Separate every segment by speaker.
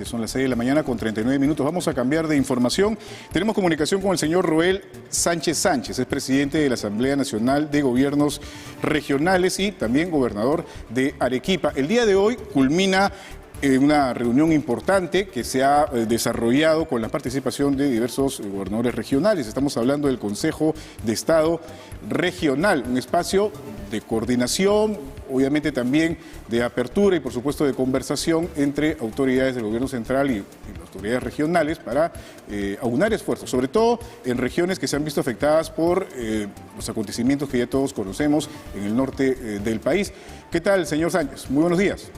Speaker 1: Son las 6 de la mañana con 39 minutos. Vamos a cambiar de información. Tenemos comunicación con el señor Roel Sánchez Sánchez, es presidente de la Asamblea Nacional de Gobiernos Regionales y también gobernador de Arequipa. El día de hoy culmina una reunión importante que se ha desarrollado con la participación de diversos gobernadores regionales. Estamos hablando del Consejo de Estado Regional, un espacio de coordinación, obviamente también de apertura y por supuesto de conversación entre autoridades del gobierno central y las autoridades regionales para aunar esfuerzos, sobre todo en regiones que se han visto afectadas por los acontecimientos que ya todos conocemos en el norte del país. ¿Qué tal, señor Sánchez? Muy buenos días.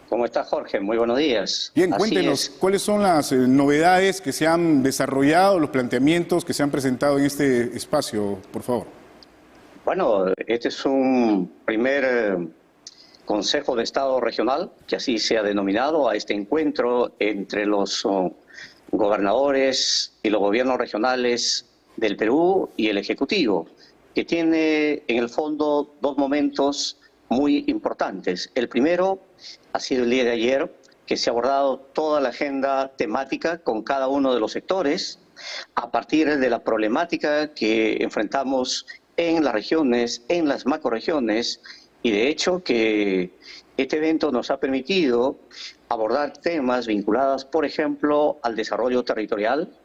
Speaker 2: ¿Cómo está, Jorge? Muy buenos días.
Speaker 1: Bien, cuéntenos, ¿cuáles son las novedades que se han desarrollado, los planteamientos que se han presentado en este espacio, por favor?
Speaker 2: Bueno, este es un primer Consejo de Estado Regional, que así se ha denominado a este encuentro entre los gobernadores y los gobiernos regionales del Perú y el Ejecutivo, que tiene en el fondo dos momentos muy importantes. El primero ha sido el día de ayer, que se ha abordado toda la agenda temática con cada uno de los sectores, a partir de la problemática que enfrentamos en las regiones, en las macrorregiones, y de hecho que este evento nos ha permitido abordar temas vinculados, por ejemplo, al desarrollo territorial,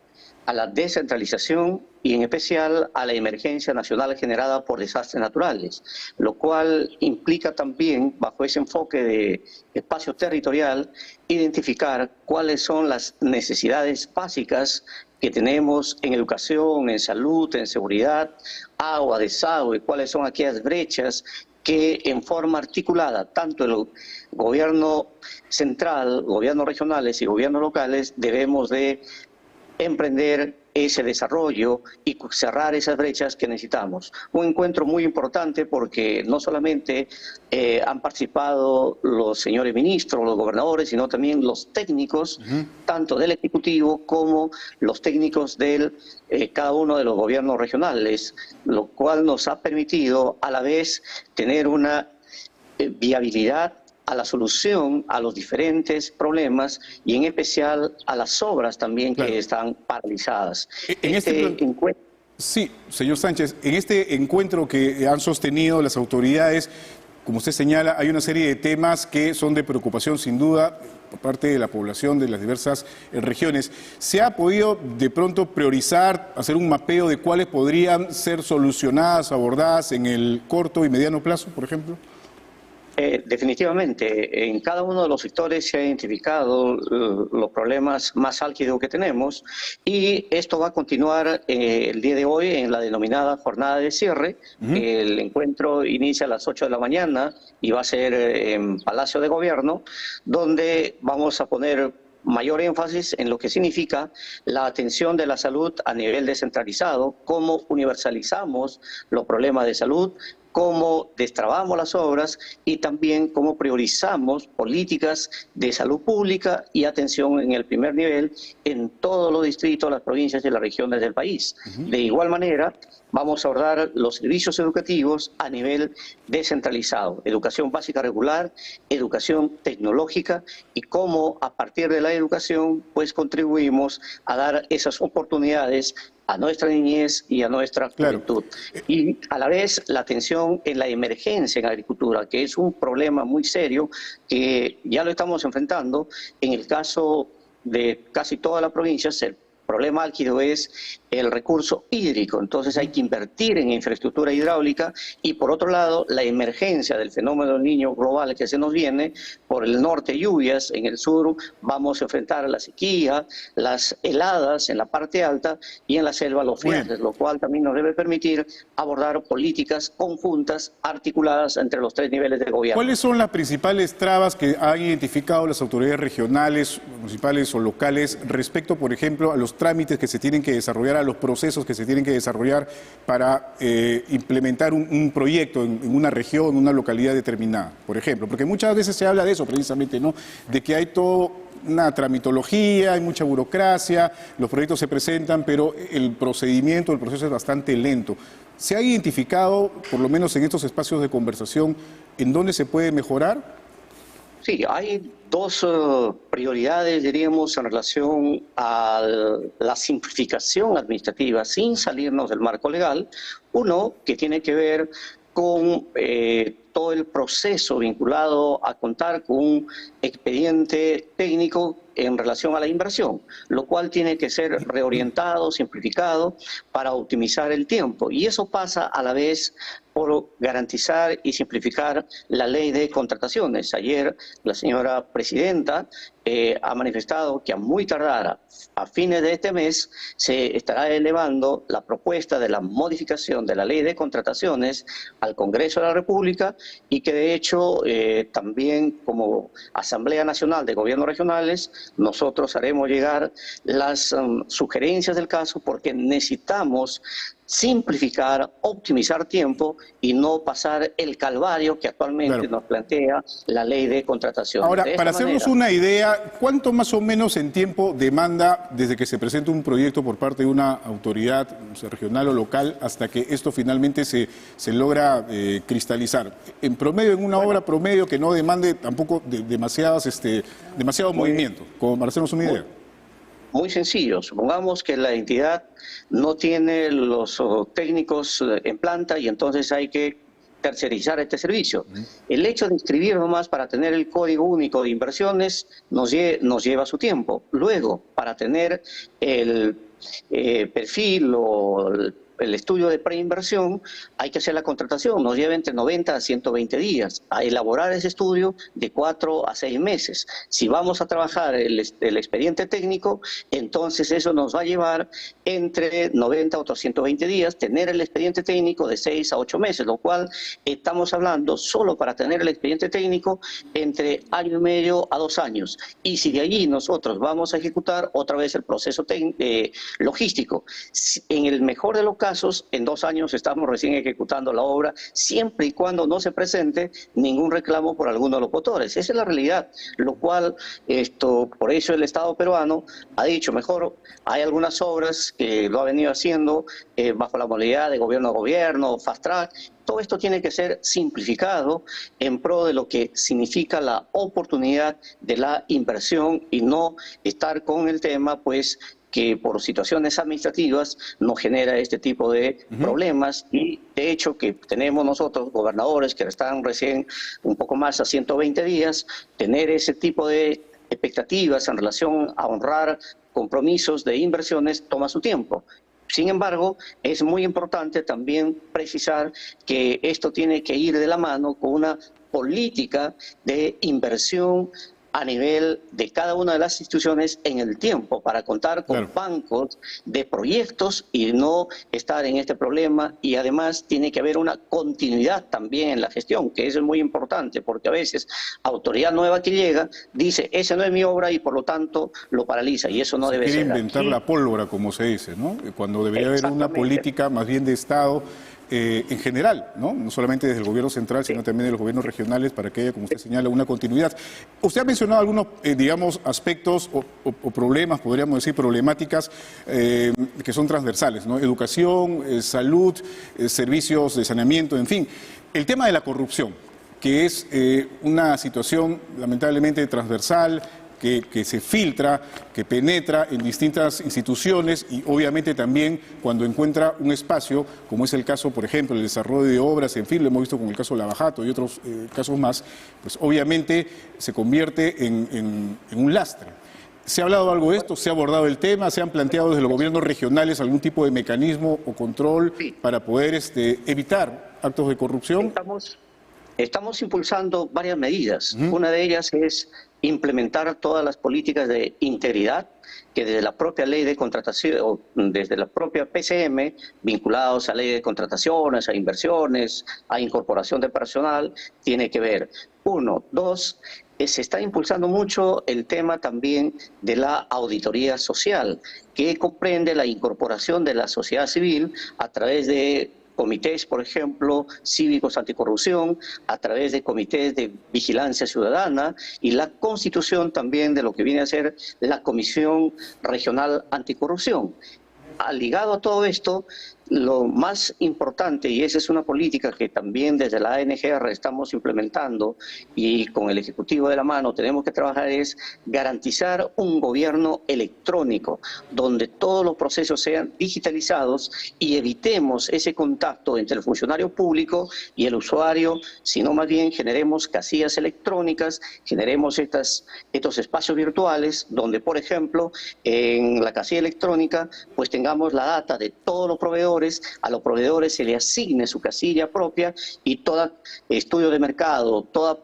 Speaker 2: a la descentralización y en especial a la emergencia nacional generada por desastres naturales, lo cual implica también, bajo ese enfoque de espacio territorial, identificar cuáles son las necesidades básicas que tenemos en educación, en salud, en seguridad, agua, desagüe, cuáles son aquellas brechas que en forma articulada, tanto el gobierno central, gobiernos regionales y gobiernos locales, debemos de emprender ese desarrollo y cerrar esas brechas que necesitamos. Un encuentro muy importante porque no solamente han participado los señores ministros, los gobernadores, sino también los técnicos, tanto del Ejecutivo como los técnicos de cada uno de los gobiernos regionales, lo cual nos ha permitido a la vez tener una viabilidad a la solución a los diferentes problemas y en especial a las obras también que están paralizadas.
Speaker 1: Sí, señor Sánchez, en este encuentro que han sostenido las autoridades, como usted señala, hay una serie de temas que son de preocupación sin duda por parte de la población de las diversas regiones. ¿Se ha podido de pronto priorizar, hacer un mapeo de cuáles podrían ser solucionadas, abordadas en el corto y mediano plazo, por ejemplo?
Speaker 2: Definitivamente, en cada uno de los sectores se ha identificado los problemas más álgidos que tenemos y esto va a continuar el día de hoy en la denominada jornada de cierre. El encuentro inicia a las 8 de la mañana y va a ser en Palacio de Gobierno, donde vamos a poner mayor énfasis en lo que significa la atención de la salud a nivel descentralizado, cómo universalizamos los problemas de salud, cómo destrabamos las obras y también cómo priorizamos políticas de salud pública y atención en el primer nivel en todos los distritos, las provincias y las regiones del país. De igual manera, vamos a abordar los servicios educativos a nivel descentralizado, educación básica regular, educación tecnológica y cómo a partir de la educación pues contribuimos a dar esas oportunidades a nuestra niñez y a nuestra juventud. Y a la vez la atención en la emergencia en agricultura, que es un problema muy serio que ya lo estamos enfrentando. En el caso de casi toda la provincia, el problema álgido es el recurso hídrico, entonces hay que invertir en infraestructura hidráulica y por otro lado la emergencia del fenómeno del Niño global que se nos viene, por el norte lluvias, en el sur vamos a enfrentar la sequía, las heladas en la parte alta y en la selva los friajes, lo cual también nos debe permitir abordar políticas conjuntas articuladas entre los tres niveles de gobierno.
Speaker 1: ¿Cuáles son las principales trabas que han identificado las autoridades regionales, municipales o locales respecto, por ejemplo, a los trámites que se tienen que desarrollar, a los procesos que se tienen que desarrollar para implementar un proyecto en una región, en una localidad determinada, por ejemplo? Porque muchas veces se habla de eso precisamente, ¿no? De que hay toda una tramitología, hay mucha burocracia, los proyectos se presentan, pero el procedimiento, el proceso es bastante lento. ¿Se ha identificado, por lo menos en estos espacios de conversación, en dónde se puede mejorar?
Speaker 2: Sí, hay dos prioridades, diríamos, en relación a la simplificación administrativa sin salirnos del marco legal. Uno, que tiene que ver con todo el proceso vinculado a contar con un expediente técnico en relación a la inversión, lo cual tiene que ser reorientado, simplificado para optimizar el tiempo. Y eso pasa a la vez por garantizar y simplificar la ley de contrataciones. Ayer la señora presidenta ha manifestado que a muy tardar a fines de este mes se estará elevando la propuesta de la modificación de la ley de contrataciones al Congreso de la República y que de hecho también como Asamblea Nacional de Gobiernos Regionales nosotros haremos llegar las sugerencias del caso porque necesitamos simplificar, optimizar tiempo y no pasar el calvario que actualmente nos plantea la ley de contratación.
Speaker 1: Ahora, para hacernos una idea, ¿cuánto más o menos en tiempo demanda desde que se presenta un proyecto por parte de una autoridad regional o local hasta que esto finalmente se logra cristalizar? En promedio, en una obra promedio que no demande tampoco demasiado movimiento, como para hacernos una idea.
Speaker 2: Muy sencillo, supongamos que la entidad no tiene los técnicos en planta y entonces hay que tercerizar este servicio. El hecho de inscribir nomás para tener el código único de inversiones nos lleva su tiempo. Luego, para tener el perfil o el estudio de preinversión, hay que hacer la contratación, nos lleva entre 90 a 120 días, a elaborar ese estudio de 4 a 6 meses. Si vamos a trabajar el expediente técnico, entonces eso nos va a llevar entre 90 a otros 120 días, tener el expediente técnico de 6 a 8 meses, lo cual estamos hablando solo para tener el expediente técnico entre año y medio a 2 años. Y si de allí nosotros vamos a ejecutar otra vez el proceso logístico, en el mejor de los casos, en 2 años estamos recién ejecutando la obra, siempre y cuando no se presente ningún reclamo por alguno de los motores. Esa es la realidad, lo cual, por eso el Estado peruano ha dicho, mejor, hay algunas obras que lo ha venido haciendo bajo la modalidad de gobierno a gobierno, fast track. Todo esto tiene que ser simplificado en pro de lo que significa la oportunidad de la inversión y no estar con el tema, pues, que por situaciones administrativas nos genera este tipo de problemas y de hecho que tenemos nosotros gobernadores que están recién un poco más a 120 días, tener ese tipo de expectativas en relación a honrar compromisos de inversiones toma su tiempo. Sin embargo, es muy importante también precisar que esto tiene que ir de la mano con una política de inversión a nivel de cada una de las instituciones en el tiempo para contar con bancos de proyectos y no estar en este problema y además tiene que haber una continuidad también en la gestión, que eso es muy importante porque a veces autoridad nueva que llega dice esa no es mi obra y por lo tanto lo paraliza y eso no debe ser.
Speaker 1: Quiere inventar la pólvora, como se dice, ¿no? Cuando debería haber una política más bien de Estado en general, ¿no? Solamente desde el gobierno central, sino también de los gobiernos regionales, para que haya, como usted señala, una continuidad. Usted ha mencionado algunos, digamos, aspectos o problemas, podríamos decir, problemáticas que son transversales, ¿no? Educación, salud, servicios de saneamiento, en fin. El tema de la corrupción, que es una situación lamentablemente transversal, que se filtra, que penetra en distintas instituciones y obviamente también cuando encuentra un espacio, como es el caso, por ejemplo, el desarrollo de obras, en fin, lo hemos visto con el caso Lavajato y otros casos más, pues obviamente se convierte en un lastre. ¿Se ha hablado algo de esto? ¿Se ha abordado el tema? ¿Se han planteado desde los gobiernos regionales algún tipo de mecanismo o control para poder evitar actos de corrupción?
Speaker 2: Estamos impulsando varias medidas. Una de ellas es implementar todas las políticas de integridad que desde la propia ley de contratación, o desde la propia PCM, vinculados a ley de contrataciones, a inversiones, a incorporación de personal, tiene que ver. 1. 2. Se está impulsando mucho el tema también de la auditoría social, que comprende la incorporación de la sociedad civil a través de comités, por ejemplo, cívicos anticorrupción, a través de comités de vigilancia ciudadana y la constitución también de lo que viene a ser la Comisión Regional Anticorrupción. Ligado a todo esto, Lo más importante, y esa es una política que también desde la ANGR estamos implementando y con el Ejecutivo de la mano tenemos que trabajar, es garantizar un gobierno electrónico, donde todos los procesos sean digitalizados y evitemos ese contacto entre el funcionario público y el usuario, sino más bien generemos casillas electrónicas, generemos estos espacios virtuales donde, por ejemplo, en la casilla electrónica, pues tengamos la data de todos los proveedores. A los proveedores se le asigne su casilla propia y todo estudio de mercado, toda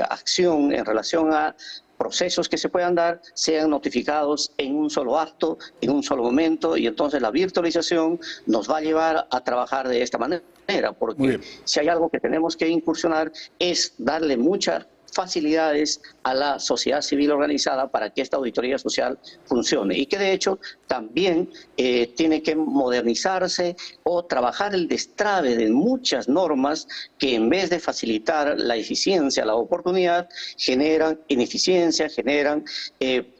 Speaker 2: acción en relación a procesos que se puedan dar sean notificados en un solo acto, en un solo momento, y entonces la virtualización nos va a llevar a trabajar de esta manera, porque si hay algo que tenemos que incursionar es darle muchas facilidades a la sociedad civil organizada para que esta auditoría social funcione y que de hecho también tiene que modernizarse o trabajar el destrave de muchas normas que en vez de facilitar la eficiencia, la oportunidad, generan ineficiencia, generan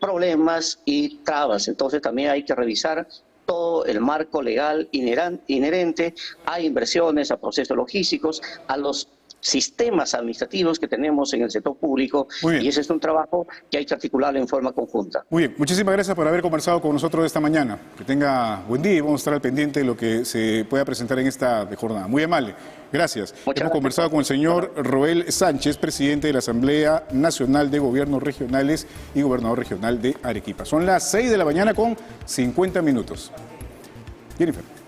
Speaker 2: problemas y trabas. Entonces también hay que revisar todo el marco legal inherente a inversiones, a procesos logísticos, a los sistemas administrativos que tenemos en el sector público, y ese es un trabajo que hay que articular en forma conjunta.
Speaker 1: Muy bien, muchísimas gracias por haber conversado con nosotros esta mañana. Que tenga buen día y vamos a estar al pendiente de lo que se pueda presentar en esta jornada. Muy amable, gracias. Hemos conversado con el señor Roel Sánchez, presidente de la Asamblea Nacional de Gobiernos Regionales y gobernador regional de Arequipa. Son las 6 de la mañana con 50 minutos. Jennifer.